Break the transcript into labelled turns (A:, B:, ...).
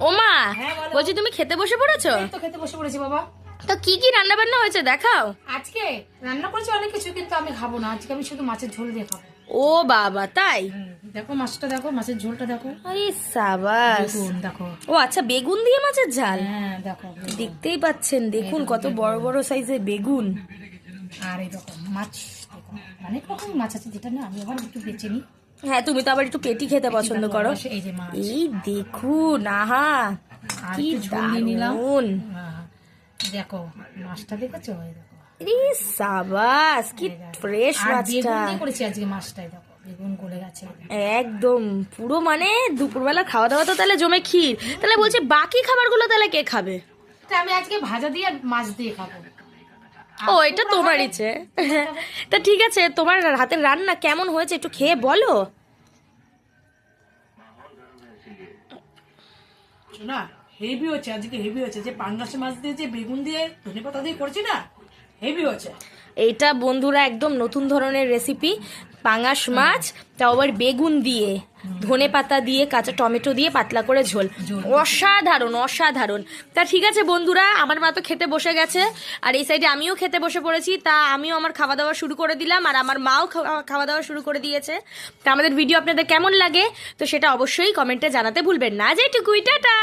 A: ও মা,
B: হ্যাঁ, বলো।
A: বলছি তুমি খেতে বসে পড়েছো?
B: এই তো খেতে বসে পড়েছি বাবা।
A: তো কি কি রান্না বান্না হয়েছে দেখাও।
B: আজকে রান্না করেছি অনেক কিছু, কিন্তু আমি খাবো না আজকে, আমি শুধু মাছের ঝোল দিয়ে খাবো।
A: ও বাবা, তাই?
B: দেখো মাছটা, দেখো মাছের ঝোলটা দেখো।
A: আরে সাবাস।
B: বেগুন দেখো।
A: ও আচ্ছা, বেগুন দিয়ে মাছের ঝাল।
B: হ্যাঁ দেখো বেগুন।
A: দেখতেই পাচ্ছেন, দেখুন কত বড় বড় সাইজের বেগুন।
B: আর এই দেখো মাছ, দেখো অনেক রকম মাছ আছে, যেটা না আমি আবার একটু বেছে নিই।
A: হ্যাঁ, তুমি তো আবার একটু পেটি খেতে পছন্দ করো।
B: এই যে মাছ,
A: এই দেখুন, আহা
B: আর
A: কি
B: একটু ঝোল দিয়ে নিলাম।
A: দারুন।
B: হ্যাঁ, দেখো মাছটা দেখেছো? এই দেখো।
A: আরে সাবাস, কি ফ্রেশ
B: আর
A: মাছটা।
B: বেগুন দিয়ে করেছি আজকে মাছটাই, দেখো বেগুন গলে গেছে।
A: একদম পুরো মানে দুপুরবেলা খাওয়া দাওয়া তো তাহলে জমে ক্ষীর। তাহলে বলছে বাকি খাবারগুলো তাহলে কে খাবে?
B: তা আমি আজকে ভাজা দিয়ে আর মাছ দিয়ে খাবো।
A: ও, এটা তোমার ইচ্ছে। তা ঠিক আছে, তোমার হাতের রান্না কেমন হয়েছে একটু খেয়ে বলো।
B: না হেভি হচ্ছে আজকে, হেভি হচ্ছে। যে পাঙ্গাস মাছ দিয়ে, যে বেগুন দিয়ে ধনেপাতা দিয়ে করছি না, হেভি হচ্ছে।
A: এইটা বন্ধুরা একদম নতুন ধরনের রেসিপি, পাঙাশ মাছ, তাও আবার বেগুন দিয়ে, ধনেপাতা দিয়ে, কাঁচা টমেটো দিয়ে পাতলা করে ঝোল। অসাধারণ অসাধারণ। তা ঠিক আছে বন্ধুরা, আমার মা তো খেতে বসে গেছে, আর এই সাইডে আমিও খেতে বসে পড়েছি। তা আমিও আমার খাওয়া দাওয়া শুরু করে দিলাম, আর আমার মাও খাওয়া দাওয়া শুরু করে দিয়েছে। তা আমাদের ভিডিও আপনাদের কেমন লাগে তো সেটা অবশ্যই কমেন্টে জানাতে ভুলবেন না। যেটুকুই, টাটা।